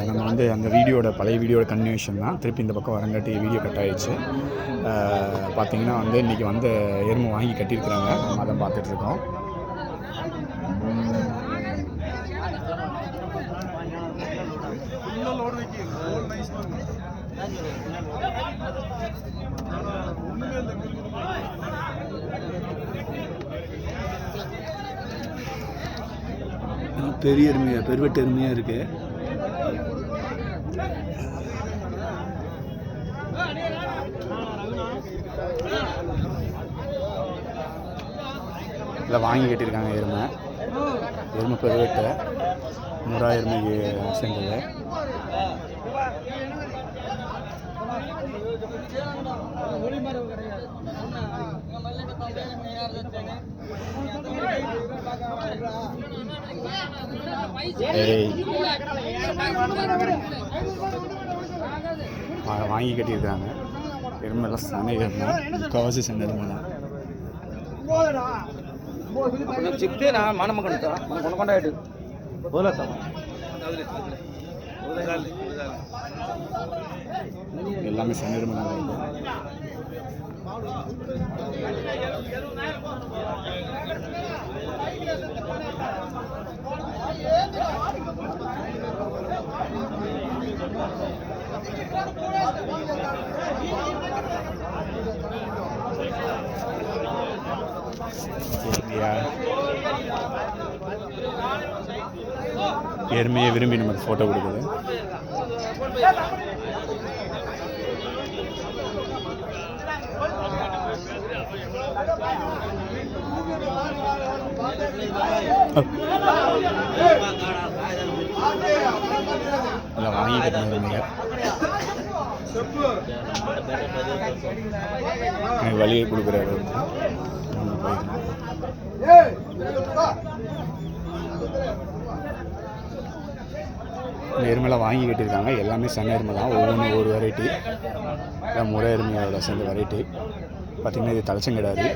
நம்ம வந்து அந்த பழைய வீடியோட கன்டினியூஷன் தான். திருப்பி இந்த பக்கம் வரங்காட்டி வீடியோ கட் ஆகிடுச்சு. பார்த்திங்கன்னா வந்து இன்றைக்கி வந்து எருமை வாங்கி கட்டியிருக்கிறாங்க. நம்ம அதை பார்த்துட்ருக்கோம். பெரிய எருமையாக பெருவெட்டு எருமையாக இருக்குது. இல்லை வாங்கி கட்டியிருக்காங்க எருமை பெருவெட்டு முறா எருமைக்கு சேர்ந்தது. வாங்கி கட்டியிருக்காங்க எருமெல்லாம் சனை எருமை, முக்கால்வாசி சண்டை எருமை தான். எல்லாமே சண்டை எருமை தான். எருமையை விரும்பி நமக்கு ஃபோட்டோ கொடுக்குது. வாங்கி கட்டினீங்க வழியை கொடுக்குறாரு. எருமைலாம் வாங்கி கட்டியிருக்காங்க. எல்லாமே சன எருமை தான். ஒவ்வொன்றும் ஒரு வெரைட்டி. முறை எருமையோட சேர்ந்த வெரைட்டி. பார்த்திங்கன்னா இது தலைச்சங்கடாது.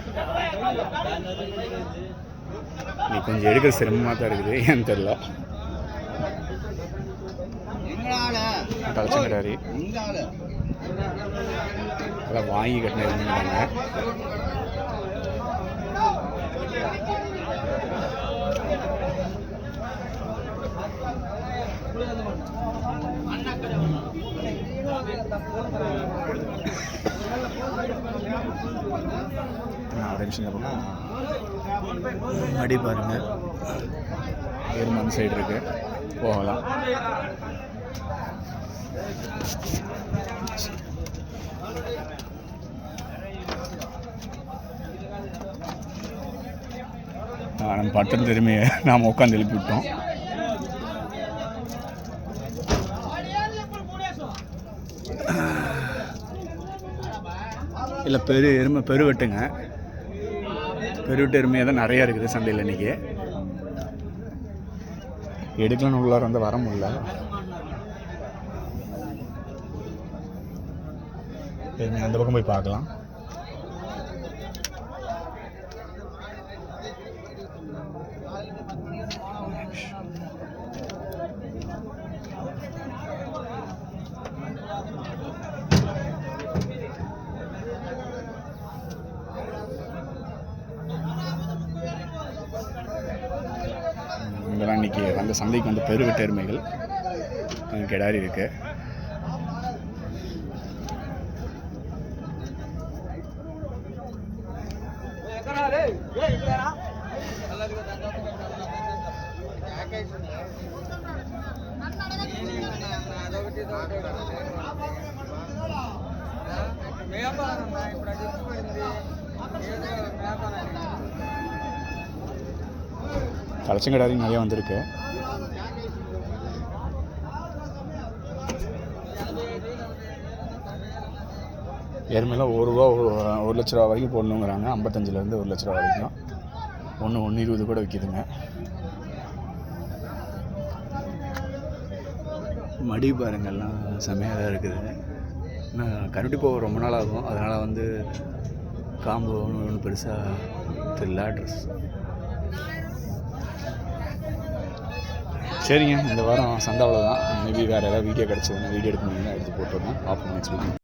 நீ கொஞ்சம் எடுக்கிற சிரமமாக தான் இருக்குது, ஏன்னு தெரில. தலைச்சங்கடாரி அதெல்லாம் வாங்கி கட்டின எருமைங்க. மடி பாருங்க, எருமை அந்த சைடு இருக்கு, போகலாம். நம்ம பட்டம் திரும்பிய நாம் உட்காந்து எழுப்பி விட்டோம். இல்லை எருமை பெருவெட்டுங்க. பெருவெட்டு எருமையாக தான் நிறையா இருக்குது சந்தையில் இன்றைக்கி. எடுக்கலான்னு உள்ளார வந்து வர முடியல. அந்த பக்கம் போய் பார்க்கலாம். இங்கெல்லாம் இன்றைக்கி அந்த சந்தைக்கு வந்து பெருவெட்டு எருமைகள் கிடாரி இருக்குது. தலைச்சங்கடாரி நிறையா வந்திருக்கு. எருமையெல்லாம் ஒரு லட்ச ரூபா வரைக்கும் போடணுங்கிறாங்க. 55,000 1 லட்ச ரூபா வரைக்கும். 120 கூட விற்கிதுங்க. மடி பாருங்கள்லாம் செம்மையாக தான் இருக்குது. ஆனால் கருட்டி போக ரொம்ப நாள் ஆகும். அதனால் வந்து காம்பு ஒன்று பெருசாக தெரியல. ட்ரெஸ் சரிங்க, இந்த வாரம் சந்தை அவ்வளோதான். மேபி வேறு ஏதாவது வீடியோ கிடச்சதுன்னா வீடியோ எடுக்க முடியும்னா எடுத்து போட்டுருந்தேன். பார்ப்போம் நெக்ஸ்ட் வீடியோ.